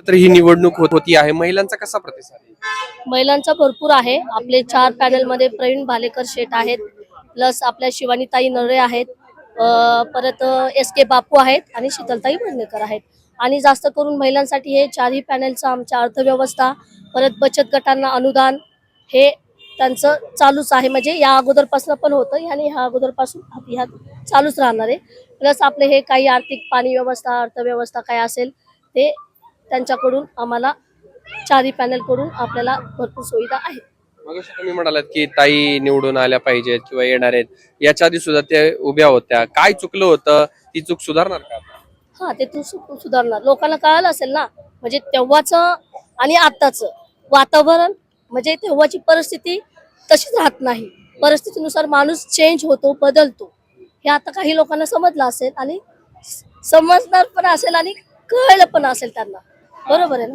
तर ही निवडणूक होती आहे, महिलांचा कसा प्रतिसाद आहे? महिलांचा भरपूर आहे. आपले 4 पॅनल मध्ये प्रवीण भालेकर शेठ आहेत, प्लस आपल्या शिवानीताई नळे आहेत, परत SK बापू आहेत आणि शीतलताई भंडेकर आहेत. आणि जास्त करून महिलांसाठी हे चारही पॅनलचं आमच्या अर्थव्यवस्था, परत बचत गटांना अनुदान हे त्यांचं चालूच आहे. म्हणजे या अगोदरपासून पण होतं आणि ह्या अगोदरपासून ह्या चालूच राहणार आहे. प्लस आपले हे काही आर्थिक पाणी व्यवस्था, अर्थव्यवस्था काय असेल ते त्यांच्याकडून आम्हाला चारही पॅनल कडून आपल्याला भरपूर सुविधा आहेत. मगाशी तुम्ही म्हणालात की ताई निवडून आल्या पाहिजेत किंवा येणार आहेत, याच्या आधी सुद्धा त्या उभ्या होत्या, काय चुकलं होतं, ती चूक सुधारणार का? हा, ते तू सुधारणार. लोकांना कळालं असेल ना, म्हणजे तेव्हाच आणि आताचं वातावरण, म्हणजे तेव्हाची परिस्थिती तशीच राहत नाही. परिस्थितीनुसार माणूस चेंज होतो, बदलतो. हे आता काही लोकांना समजलं असेल आणि समजणार पण असेल आणि कळलं पण असेल त्यांना. बरोबर आहे ना?